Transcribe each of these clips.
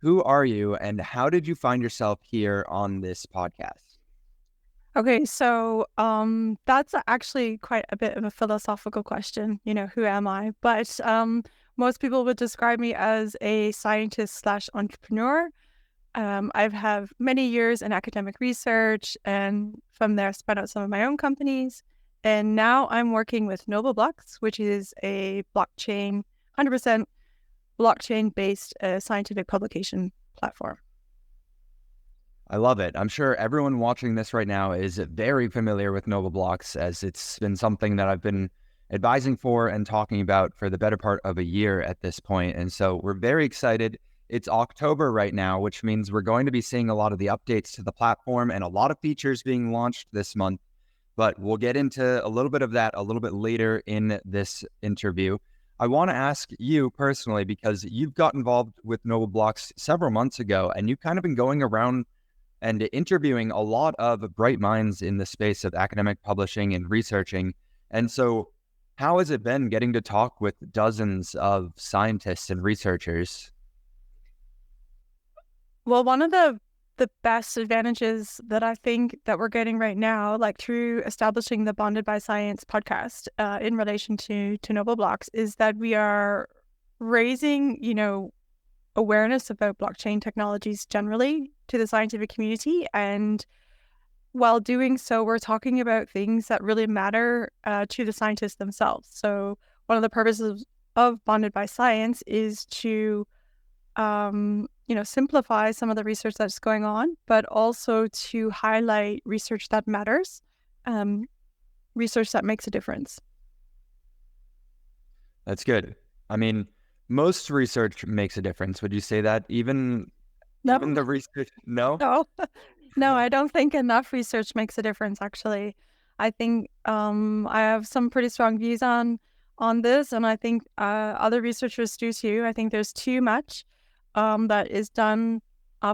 who are you and how did you find yourself here on this podcast? Okay, so that's actually quite a bit of a philosophical question. Who am I? But most people would describe me as a scientist slash entrepreneur. I've have many years in academic research, and from there spun out some of my own companies. And now I'm working with Nobleblocks, which is a blockchain, 100% blockchain-based scientific publication platform. I love it. I'm sure everyone watching this right now is very familiar with Nobleblocks, as it's been something that I've been advising for and talking about for the better part of a year at this point. And so we're very excited. It's October right now, which means we're going to be seeing a lot of the updates to the platform and a lot of features being launched this month. But we'll get into a little bit of that a little bit later in this interview. I want to ask you personally, because you've got involved with Nobleblocks several months ago, and you've kind of been going around and interviewing a lot of bright minds in the space of academic publishing and researching. And so how has it been getting to talk with dozens of scientists and researchers? Well, one of the best advantages that I think that we're getting right now, like through establishing the Bonded by Science podcast in relation to Nobleblocks, is that we are raising, awareness about blockchain technologies generally to the scientific community. And while doing so, we're talking about things that really matter to the scientists themselves. So one of the purposes of Bonded by Science is to simplify some of the research that's going on, but also to highlight research that matters, research that makes a difference. That's good. I mean, most research makes a difference. Would you say that? Even No, the research? No? no, no, I don't think enough research makes a difference, actually. I think I have some pretty strong views on this, and I think other researchers do too. I think there's too much that is done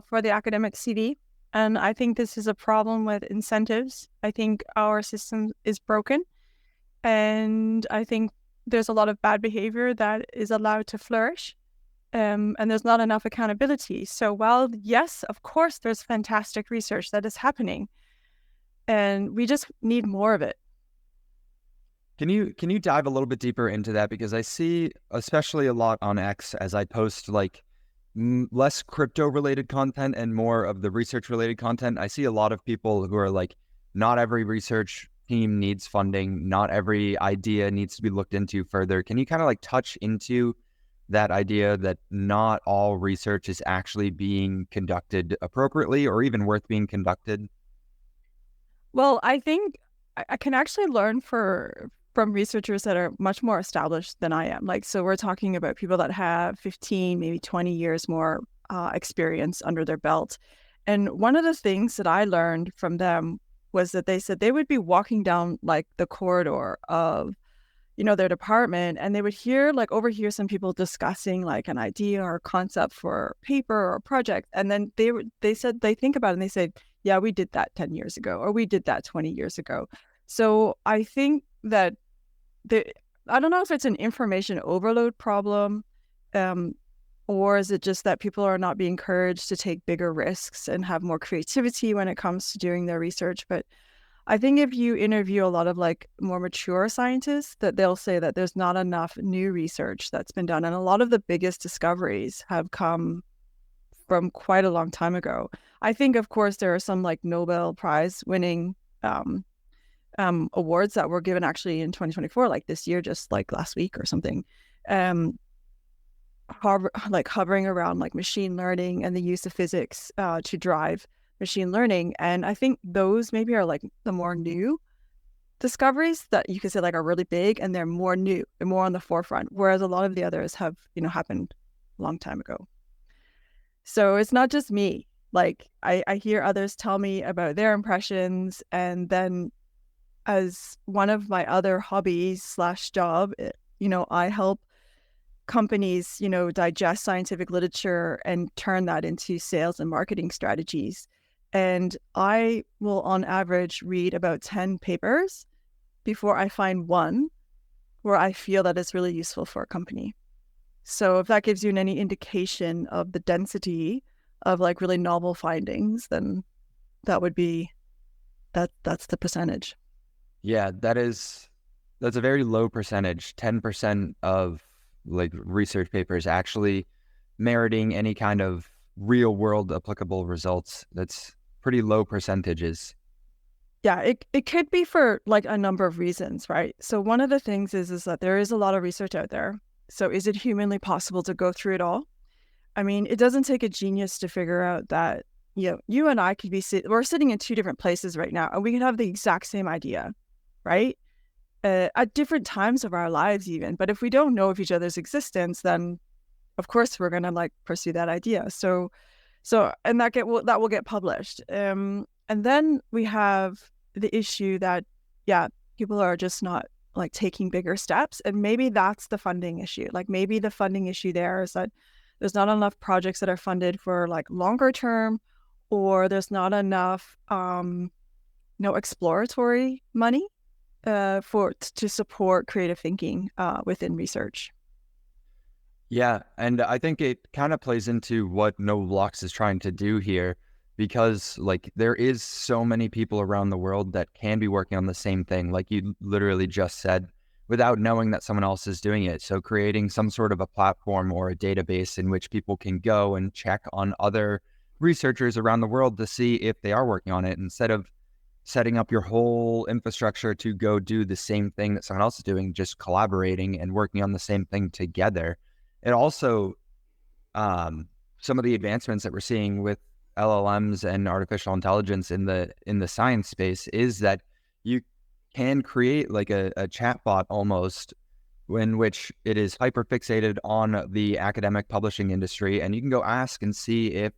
for the academic CV. And I think this is a problem with incentives. I think our system is broken. And I think there's a lot of bad behavior that is allowed to flourish. And there's not enough accountability. So while, yes, of course, there's fantastic research that is happening, and we just need more of it. Can you dive a little bit deeper into that? Because I see, especially a lot on X, as I post like less crypto related content and more of the research related content, I see a lot of people who are like, not every research team needs funding. Not every idea needs to be looked into further. Can you kind of like touch into that idea that not all research is actually being conducted appropriately or even worth being conducted? Well, I think I can actually learn from researchers that are much more established than I am. Like, so we're talking about people that have 15, maybe 20 years more experience under their belt. And one of the things that I learned from them was that they said they would be walking down like the corridor of, their department, and they would overhear some people discussing like an idea or concept for a paper or a project. And then they said they think about it and they said, yeah, we did that 10 years ago, or we did that 20 years ago. So I think that I don't know if it's an information overload problem, or is it just that people are not being encouraged to take bigger risks and have more creativity when it comes to doing their research. But I think if you interview a lot of like more mature scientists, that they'll say that there's not enough new research that's been done. And a lot of the biggest discoveries have come from quite a long time ago. I think, of course, there are some like Nobel Prize winning awards that were given actually in 2024, like this year, just like last week or something, hovering around like machine learning and the use of physics to drive machine learning. And I think those maybe are like the more new discoveries that you could say like are really big, and they're more new and more on the forefront, whereas a lot of the others have, happened a long time ago. So it's not just me. Like I hear others tell me about their impressions, and then as one of my other hobbies slash job, I help companies, digest scientific literature and turn that into sales and marketing strategies. And I will on average read about 10 papers before I find one where I feel that it's really useful for a company. So if that gives you any indication of the density of like really novel findings, then that would be that's the percentage. Yeah, that's a very low percentage. 10% of like research papers actually meriting any kind of real world applicable results. That's pretty low percentages. Yeah, it could be for like a number of reasons, right? So one of the things is that there is a lot of research out there. So is it humanly possible to go through it all? I mean, it doesn't take a genius to figure out that, you and I could be we're sitting in two different places right now, and we could have the exact same idea, right? At different times of our lives even. But if we don't know of each other's existence, then of course we're gonna like pursue that idea. So and that will get published. And then we have the issue that, yeah, people are just not like taking bigger steps. And maybe that's the funding issue. Like maybe the funding issue there is that there's not enough projects that are funded for like longer term, or there's not enough exploratory money to support creative thinking within research. Yeah, and I think it kind of plays into what Nobleblocks is trying to do here, because like there is so many people around the world that can be working on the same thing, like you literally just said, without knowing that someone else is doing it. So creating some sort of a platform or a database in which people can go and check on other researchers around the world to see if they are working on it, instead of setting up your whole infrastructure to go do the same thing that someone else is doing, just collaborating and working on the same thing together. It also, some of the advancements that we're seeing with LLMs and artificial intelligence in the science space is that you can create like a chatbot almost, in which it is hyper fixated on the academic publishing industry, and you can go ask and see if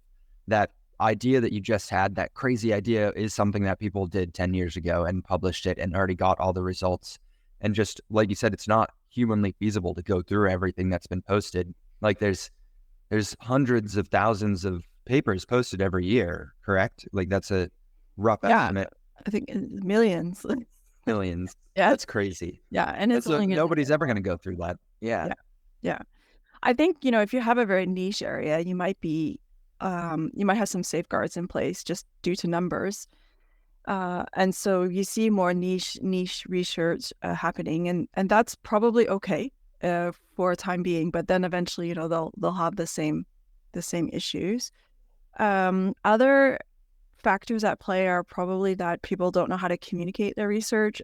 that idea that you just had, that crazy idea, is something that people did 10 years ago and published it and already got all the results. And just like you said, it's not humanly feasible to go through everything that's been posted. Like there's hundreds of thousands of papers posted every year, correct? Like that's a rough estimate. I think millions. Millions. Yeah, that's crazy. Yeah, and it's nobody's ever going to go through that. Yeah. I think if you have a very niche area, you might have some safeguards in place just due to numbers. And so you see more niche research happening, and that's probably okay for a time being. But then eventually, they'll have the same issues. Other factors at play are probably that people don't know how to communicate their research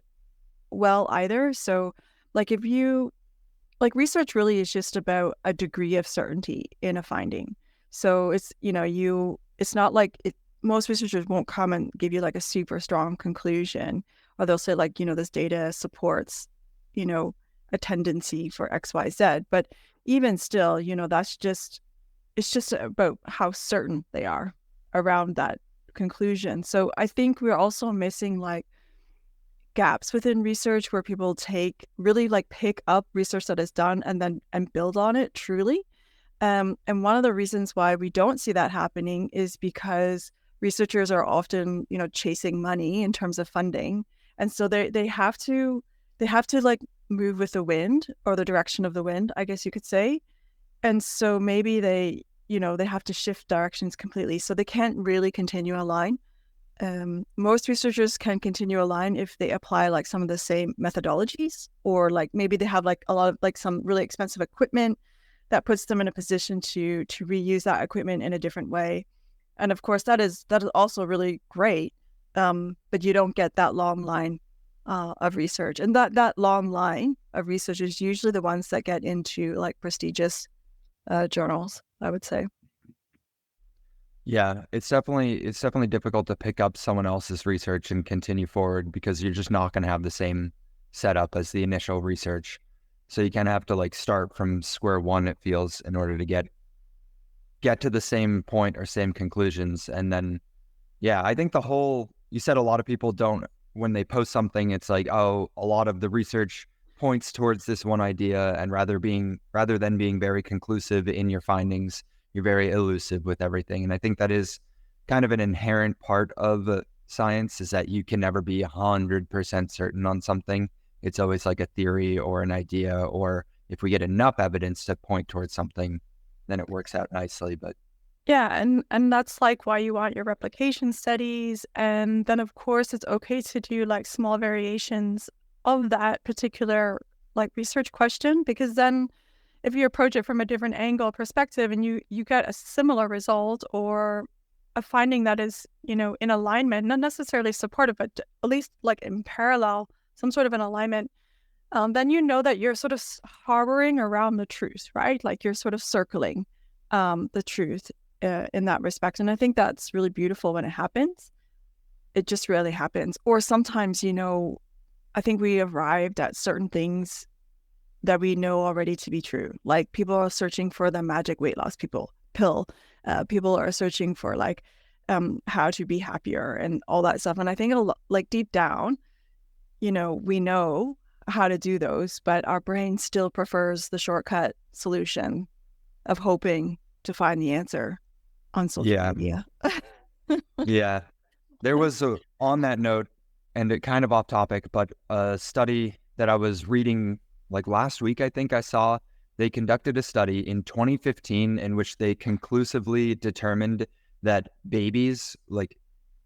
well either. So, like research really is just about a degree of certainty in a finding. So it's it's not like most researchers won't come and give you like a super strong conclusion, or they'll say like, this data supports, a tendency for XYZ. But even still, it's just about how certain they are around that conclusion. So I think we're also missing like gaps within research where people pick up research that is done and build on it truly. And one of the reasons why we don't see that happening is because researchers are often, chasing money in terms of funding. And so they have to like move with the wind, or the direction of the wind, I guess you could say. And so maybe they have to shift directions completely. So they can't really continue a line. Most researchers can continue a line if they apply like some of the same methodologies, or like maybe they have like a lot of like some really expensive equipment that puts them in a position to reuse that equipment in a different way. And of course, that is also really great. But you don't get that long line of research, and that long line of research is usually the ones that get into like prestigious journals, I would say. Yeah, it's definitely difficult to pick up someone else's research and continue forward, because you're just not going to have the same setup as the initial research. So you kind of have to like start from square one, it feels, in order to get to the same point or same conclusions. And then, yeah, I think you said a lot of people don't, when they post something, it's like, oh, a lot of the research points towards this one idea, and rather than being very conclusive in your findings, you're very elusive with everything. And I think that is kind of an inherent part of science, is that you can never be 100% certain on something. It's always like a theory or an idea, or if we get enough evidence to point towards something, then it works out nicely. But Yeah, and that's like why you want your replication studies. And then of course it's okay to do like small variations of that particular like research question, because then if you approach it from a different angle perspective and you get a similar result or a finding that is, in alignment, not necessarily supportive, but at least like in parallel, some sort of an alignment, then you know that you're sort of harboring around the truth, right? Like you're sort of circling the truth in that respect. And I think that's really beautiful when it happens. It just rarely happens. Or sometimes, I think we arrived at certain things that we know already to be true. Like people are searching for the magic weight loss pill. People are searching for like how to be happier and all that stuff. And I think like deep down, we know how to do those, but our brain still prefers the shortcut solution of hoping to find the answer on social media. Yeah. There was on that note, and it kind of off topic, but a study that I was reading like last week, I think I saw, they conducted a study in 2015 in which they conclusively determined that babies, like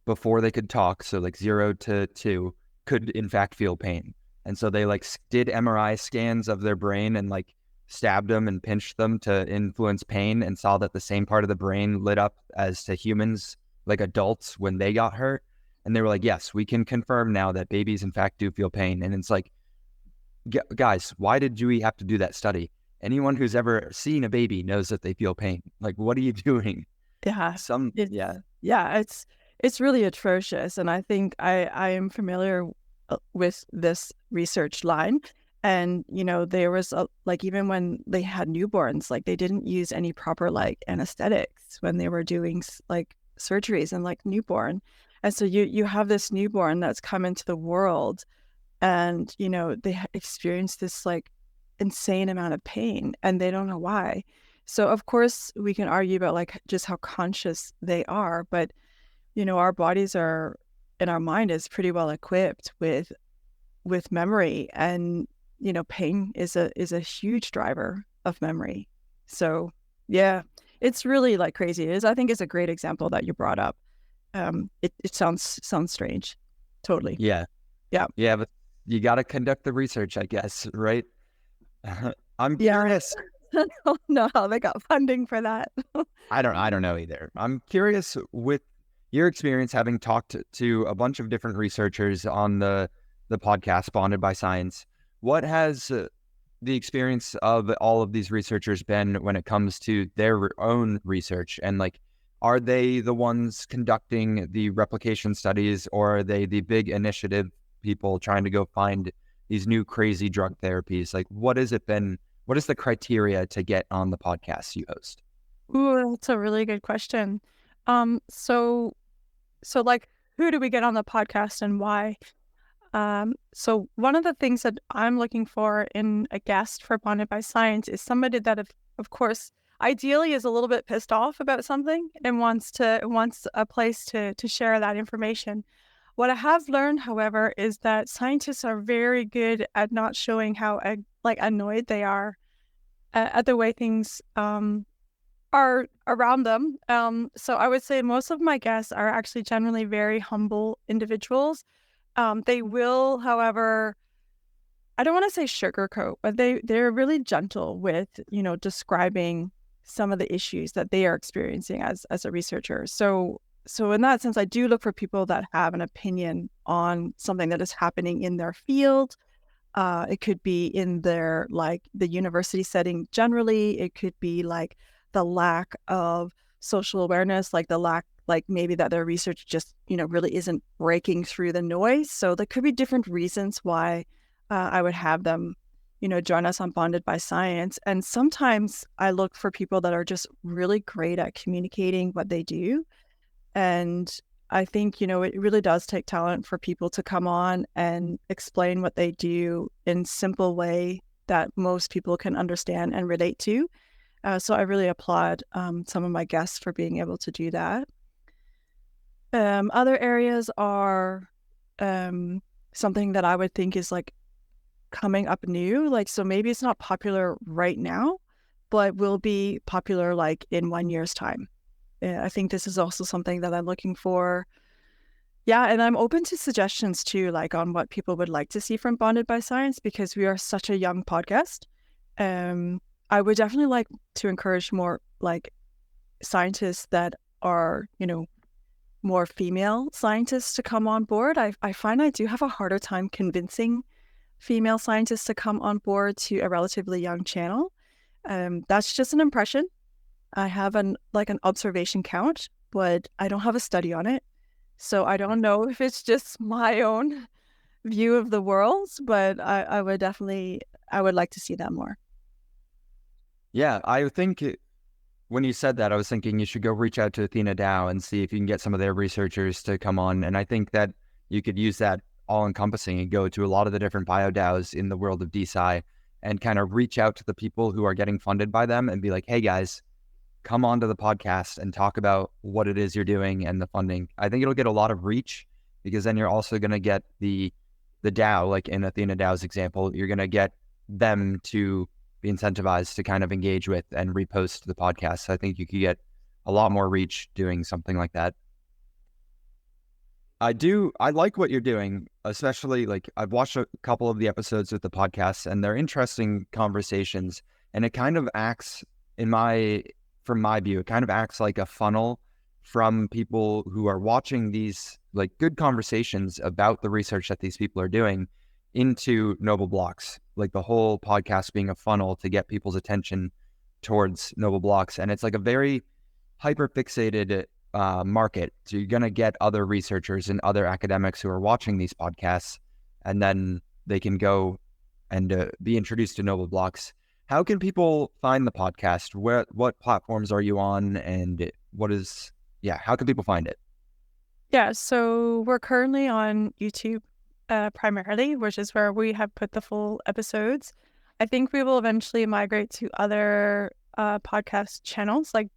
before they could talk, so like 0 to 2, could in fact feel pain. And so they like did MRI scans of their brain and like stabbed them and pinched them to influence pain, and saw that the same part of the brain lit up as to humans, like adults, when they got hurt. And they were like, yes, we can confirm now that babies in fact do feel pain. And it's like, guys, why did we have to do that study? Anyone who's ever seen a baby knows that they feel pain. Like, what are you doing? Yeah. Yeah. It's really atrocious. And I think I am familiar with this research line. And, there was like, even when they had newborns, like they didn't use any proper like anesthetics when they were doing like surgeries and like newborn. And so you have this newborn that's come into the world, and, they experience this like insane amount of pain and they don't know why. So of course we can argue about like just how conscious they are, but, our bodies are, and our mind is pretty well equipped with memory, and, pain is a huge driver of memory. So yeah, it's really like crazy. I think it's a great example that you brought up. It sounds strange. Totally. Yeah. But you got to conduct the research, I guess, right? I'm curious. I don't know how they got funding for that. I don't know either. I'm curious, with your experience having talked to a bunch of different researchers on the podcast Bonded by Science, what has the experience of all of these researchers been when it comes to their own research? And like, are they the ones conducting the replication studies, or are they the big initiative people trying to go find these new crazy drug therapies? Like, what has it been? What is the criteria to get on the podcast you host? Ooh, that's a really good question. So like, who do we get on the podcast and why? So one of the things that I'm looking for in a guest for Bonded by Science is somebody that, of course, ideally is a little bit pissed off about something and wants a place to share that information. What I have learned, however, is that scientists are very good at not showing how annoyed they are at the way things are around them. So I would say most of my guests are actually generally very humble individuals. They will, however, I don't want to say sugarcoat, but they're really gentle with, describing some of the issues that they are experiencing as a researcher. So in that sense, I do look for people that have an opinion on something that is happening in their field. It could be in their, like, the university setting generally. It could be like the lack of social awareness, like the lack, like maybe that their research just, really isn't breaking through the noise. So there could be different reasons why I would have them, join us on Bonded by Science. And sometimes I look for people that are just really great at communicating what they do. And I think, it really does take talent for people to come on and explain what they do in simple way that most people can understand and relate to. So I really applaud some of my guests for being able to do that. Other areas are something that I would think is like coming up new. Like, so maybe it's not popular right now, but will be popular like in 1 year's time. I think this is also something that I'm looking for. Yeah, and I'm open to suggestions too, like on what people would like to see from Bonded by Science, because we are such a young podcast. I would definitely like to encourage more like scientists that are, more female scientists to come on board. I find I do have a harder time convincing female scientists to come on board to a relatively young channel. That's just an impression. I have an observation count, but I don't have a study on it. So I don't know if it's just my own view of the world, but I would like to see that more. Yeah, I think when you said that, I was thinking you should go reach out to Athena DAO and see if you can get some of their researchers to come on. And I think that you could use that all-encompassing and go to a lot of the different bio DAOs in the world of DeSci and kind of reach out to the people who are getting funded by them and be like, hey guys, come onto the podcast and talk about what it is you're doing and the funding. I think it'll get a lot of reach, because then you're also going to get the DAO, like in Athena DAO's example, you're going to get them to be incentivized to kind of engage with and repost the podcast. So I think you could get a lot more reach doing something like that. I like what you're doing, especially like I've watched a couple of the episodes with the podcast and they're interesting conversations, and it kind of acts from my view, it kind of acts like a funnel from people who are watching these like good conversations about the research that these people are doing into Nobleblocks, like the whole podcast being a funnel to get people's attention towards Nobleblocks. And it's like a very hyper fixated market. So you're going to get other researchers and other academics who are watching these podcasts, and then they can go and be introduced to Nobleblocks. How can people find the podcast? What platforms are you on, and how can people find it? Yeah, so we're currently on YouTube primarily, which is where we have put the full episodes. I think we will eventually migrate to other podcast channels, like,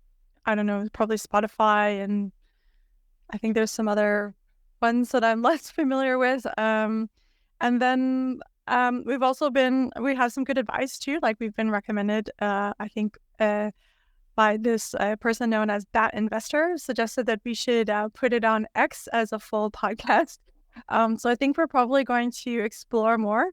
I don't know, probably Spotify, and I think there's some other ones that I'm less familiar with. And then we have some good advice too. Like, we've been recommended, I think, by this person known as Bat Investor, suggested that we should put it on X as a full podcast. So I think we're probably going to explore more.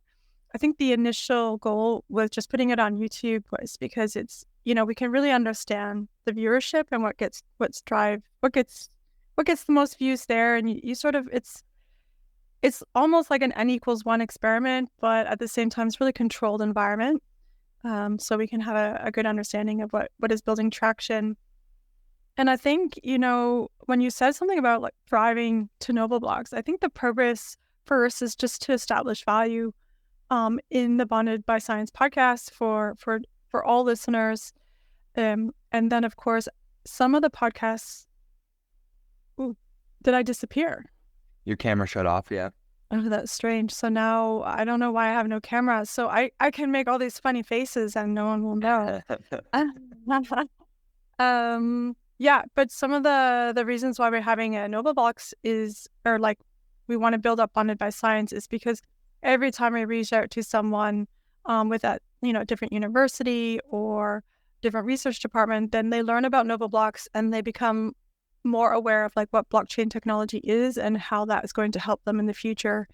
I think the initial goal with just putting it on YouTube was because it's, we can really understand the viewership and what gets the most views there. And you sort of, it's almost like an N=1 experiment, but at the same time, it's really controlled environment. So we can have a good understanding of what is building traction. And I think, when you said something about like driving to Nobleblocks, I think the purpose first is just to establish value in the Bonded by Science podcast for all listeners. And then, of course, some of the podcasts... Ooh, did I disappear? Your camera shut off, yeah. Oh, that's strange. So now I don't know why I have no camera. So I can make all these funny faces and no one will know. Yeah, but some of the reasons why we're having a Nobleblocks we want to build up Bonded by Science is because every time we reach out to someone with a different university or different research department, then they learn about Nobleblocks and they become more aware of like what blockchain technology is and how that is going to help them in the future.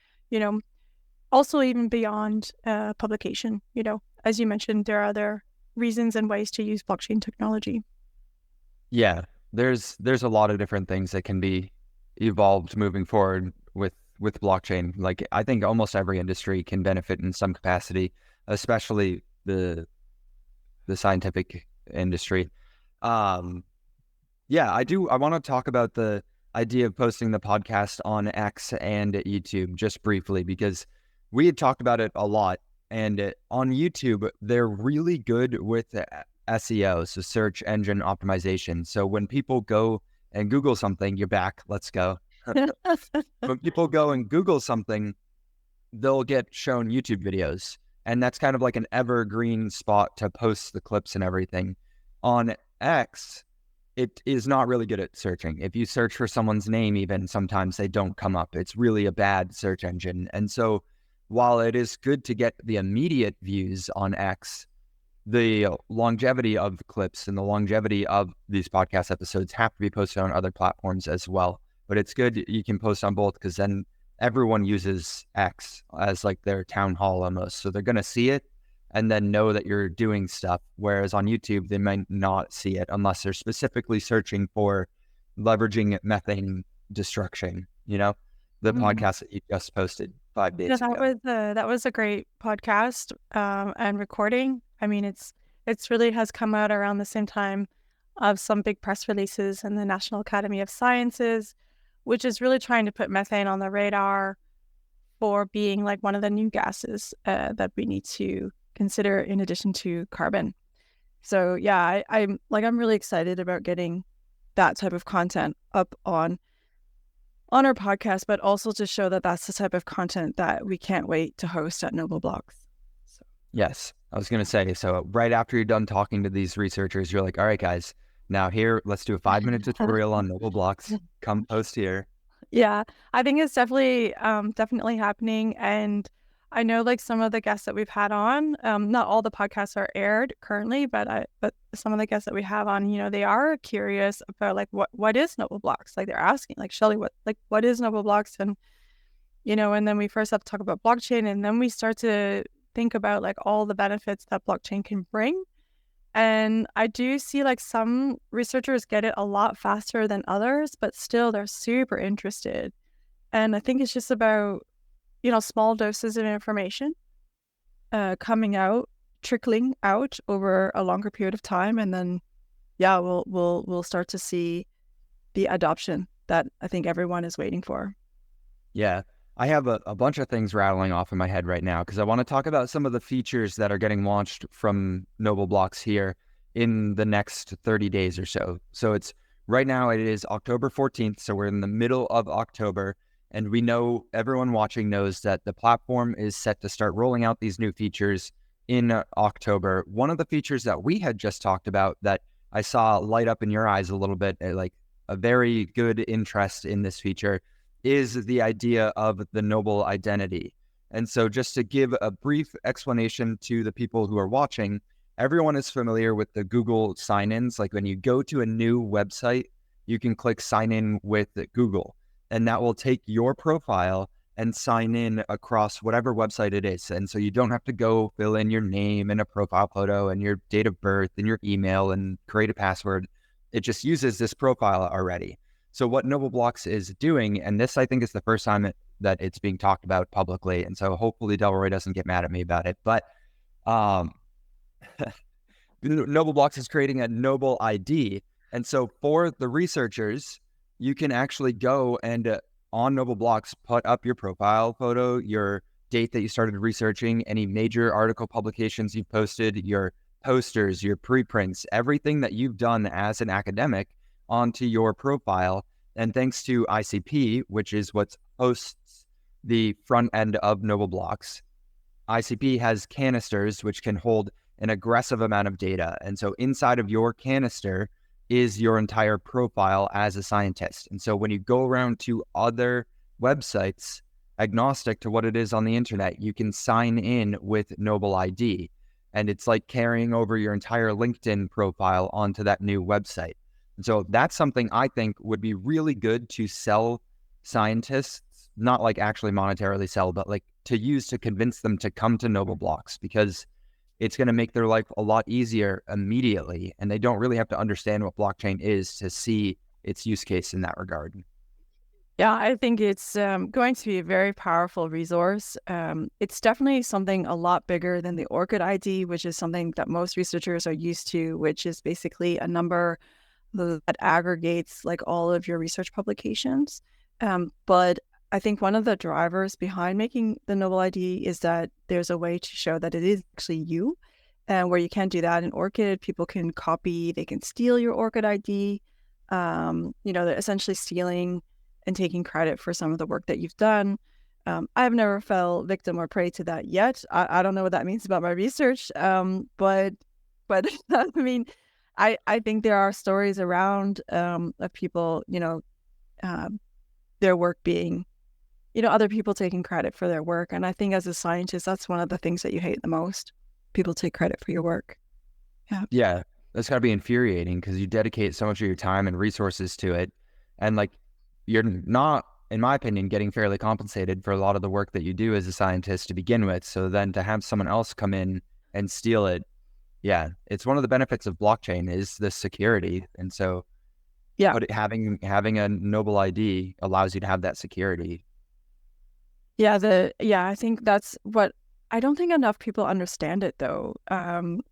Also even beyond publication. As you mentioned, there are other reasons and ways to use blockchain technology. Yeah, there's a lot of different things that can be evolved moving forward with blockchain. Like, I think almost every industry can benefit in some capacity, especially the scientific industry. Yeah, I do. I want to talk about the idea of posting the podcast on X and YouTube just briefly, because we had talked about it a lot. And on YouTube, they're really good with SEO, so search engine optimization. So when people go and Google something, you're back, let's go. When people go and Google something, they'll get shown YouTube videos. And that's kind of like an evergreen spot to post the clips and everything. On X, it is not really good at searching. If you search for someone's name, even sometimes they don't come up. It's really a bad search engine. And so while it is good to get the immediate views on X, the longevity of the clips and the longevity of these podcast episodes have to be posted on other platforms as well. But it's good you can post on both, because then everyone uses X as like their town hall almost. So they're going to see it and then know that you're doing stuff. Whereas on YouTube, they might not see it unless they're specifically searching for leveraging methane destruction, the podcast that you just posted 5 days ago. That was a great podcast and recording. I mean, it's really has come out around the same time of some big press releases in the National Academy of Sciences, which is really trying to put methane on the radar for being like one of the new gases that we need to consider in addition to carbon. So yeah, I'm really excited about getting that type of content up on our podcast, but also to show that that's the type of content that we can't wait to host at Nobleblocks. So. Yes, I was going to say, so right after you're done talking to these researchers, you're like, all right, guys, now here, let's do a 5-minute tutorial on Nobleblocks. Come post here. Yeah, I think it's definitely happening. And I know like some of the guests that we've had on, not all the podcasts are aired currently, but some of the guests that we have on, they are curious about like what is Nobleblocks? Like they're asking like, Shelly, what is Nobleblocks? And, and then we first have to talk about blockchain, and then we start to think about like all the benefits that blockchain can bring. And I do see like some researchers get it a lot faster than others, but still they're super interested. And I think it's just about, small doses of information coming out, trickling out over a longer period of time. And then, yeah, we'll start to see the adoption that I think everyone is waiting for. Yeah. I have a bunch of things rattling off in my head right now because I want to talk about some of the features that are getting launched from Nobleblocks here in the next 30 days or so. So it's right now, it is October 14th. So we're in the middle of October, and we know, everyone watching knows, that the platform is set to start rolling out these new features in October. One of the features that we had just talked about that I saw light up in your eyes a little bit, like a very good interest in this feature, is the idea of the Noble identity. And so just to give a brief explanation to the people who are watching, everyone is familiar with the Google sign-ins. Like when you go to a new website, you can click sign in with Google, and that will take your profile and sign in across whatever website it is. And so you don't have to go fill in your name and a profile photo and your date of birth and your email and create a password. It just uses this profile already. So what Nobleblocks is doing, and this I think is the first time that it's being talked about publicly, and so hopefully Delroy doesn't get mad at me about it, but Nobleblocks is creating a Noble ID. And so for the researchers, you can actually go and on Nobleblocks put up your profile photo, your date that you started researching, any major article publications you've posted, your posters, your preprints, everything that you've done as an academic onto your profile. And thanks to ICP, which is what hosts the front end of Nobleblocks, ICP has canisters which can hold an aggressive amount of data. And so inside of your canister is your entire profile as a scientist. And so when you go around to other websites, agnostic to what it is on the internet, you can sign in with Noble ID. And it's like carrying over your entire LinkedIn profile onto that new website. And so that's something I think would be really good to sell scientists, not like actually monetarily sell, but like to use to convince them to come to Nobleblocks, because it's going to make their life a lot easier immediately. And they don't really have to understand what blockchain is to see its use case in that regard. Yeah, I think it's going to be a very powerful resource. It's definitely something a lot bigger than the ORCID ID, which is something that most researchers are used to, which is basically a number that aggregates like all of your research publications. But I think one of the drivers behind making the Noble ID is that there's a way to show that it is actually you, and where you can't do that in ORCID. People can copy, they can steal your ORCID ID. They're essentially stealing and taking credit for some of the work that you've done. I've never fell victim or prey to that yet. I don't know what that means about my research, but I mean, I think there are stories around of people, their work being other people taking credit for their work. And I think as a scientist, that's one of the things that you hate the most. People take credit for your work. Yeah. Yeah, that's got to be infuriating because you dedicate so much of your time and resources to it. And like, you're not, in my opinion, getting fairly compensated for a lot of the work that you do as a scientist to begin with. So then to have someone else come in and steal it, yeah, it's one of the benefits of blockchain is the security. And so Yeah. having a Noble ID allows you to have that security. Yeah, I think that's what I don't think enough people understand it though.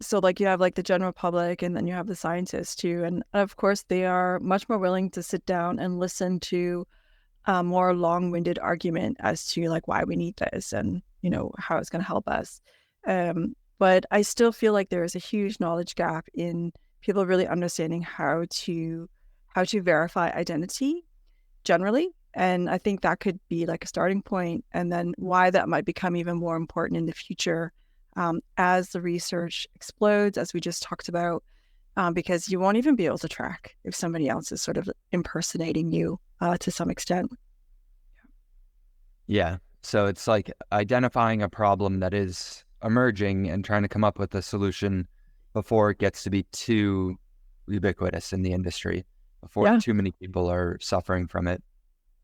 So like you have like the general public and then you have the scientists too. And of course they are much more willing to sit down and listen to a more long-winded argument as to like why we need this and how it's going to help us. But I still feel like there is a huge knowledge gap in people really understanding how to verify identity generally. And I think that could be like a starting point, and then why that might become even more important in the future as the research explodes, as we just talked about, because you won't even be able to track if somebody else is sort of impersonating you to some extent. Yeah. So it's like identifying a problem that is emerging and trying to come up with a solution before it gets to be too ubiquitous in the industry, before too many people are suffering from it.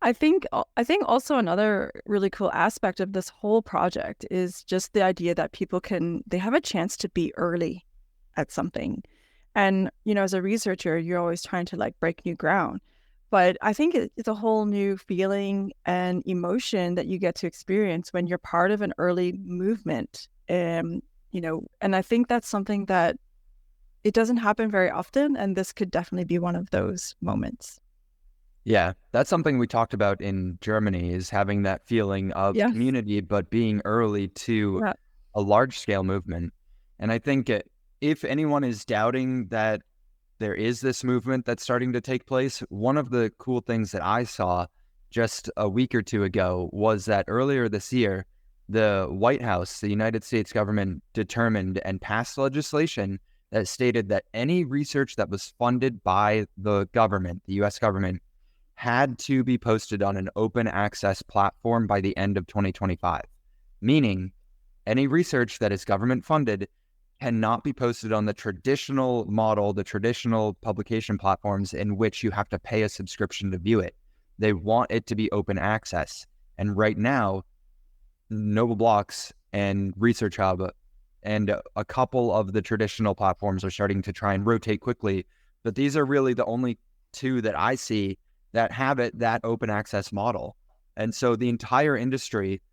I think also another really cool aspect of this whole project is just the idea that people they have a chance to be early at something. And, as a researcher, you're always trying to like break new ground. But I think it's a whole new feeling and emotion that you get to experience when you're part of an early movement. And I think that's something that it doesn't happen very often. And this could definitely be one of those moments. Yeah, that's something we talked about in Germany, is having that feeling of community, but being early to a large scale movement. And I think if anyone is doubting that there is this movement that's starting to take place, one of the cool things that I saw just a week or two ago was that earlier this year, the White House, the United States government, determined and passed legislation that stated that any research that was funded by the government, the US government, had to be posted on an open access platform by the end of 2025, meaning any research that is government funded cannot be posted on the traditional model, the traditional publication platforms in which you have to pay a subscription to view it. They want it to be open access. And right now, Nobleblocks and Research Hub and a couple of the traditional platforms are starting to try and rotate quickly. But these are really the only two that I see that have that open access model. And so the entire industry,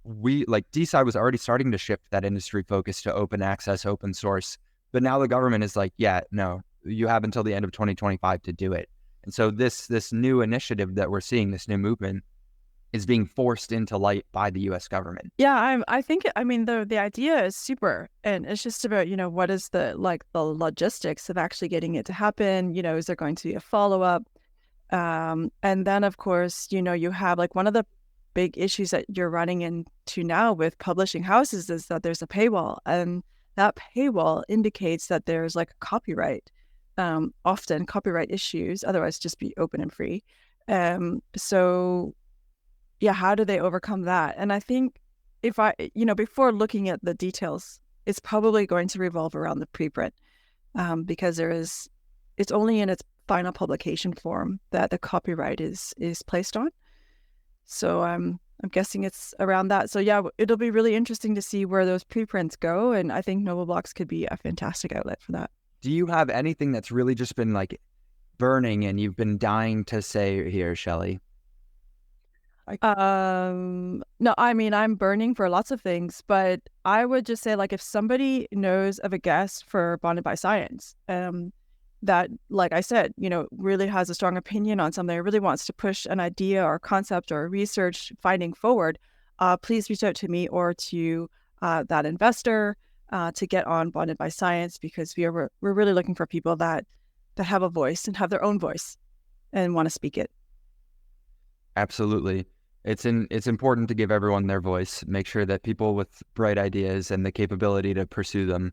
DeSci was already starting to shift that industry focus to open access, open source. But now the government is like, yeah, no, you have until the end of 2025 to do it. And so this new initiative that we're seeing, this new movement, is being forced into light by the US government. Yeah, I think, the idea is super. And it's just about, what is the logistics of actually getting it to happen? Is there going to be a follow-up? And then, of course, you have like one of the big issues that you're running into now with publishing houses is that there's a paywall, and that paywall indicates that there's like a copyright, often copyright issues, otherwise just be open and free. So yeah, how do they overcome that? And I think before looking at the details, it's probably going to revolve around the preprint, because it's only in its final publication form that the copyright is placed on. So I'm guessing it's around that. So yeah, it'll be really interesting to see where those preprints go. And I think Nobleblocks could be a fantastic outlet for that. Do you have anything that's really just been like burning and you've been dying to say here, Shelly? No, I'm burning for lots of things, but I would just say, like, if somebody knows of a guest for Bonded by Science, that, like I said, really has a strong opinion on something, or really wants to push an idea or concept or research finding forward, please reach out to me or to that investor to get on Bonded by Science, because we're really looking for people that have a voice and have their own voice and want to speak it. Absolutely. It's important to give everyone their voice, make sure that people with bright ideas and the capability to pursue them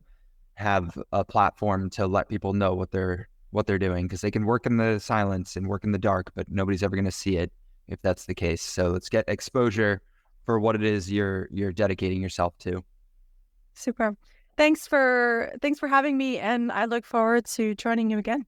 have a platform to let people know what they're doing, because they can work in the silence and work in the dark, but nobody's ever going to see it. if that's the case. So let's get exposure for what it is you're dedicating yourself to. Super. Thanks for having me, and I look forward to joining you again.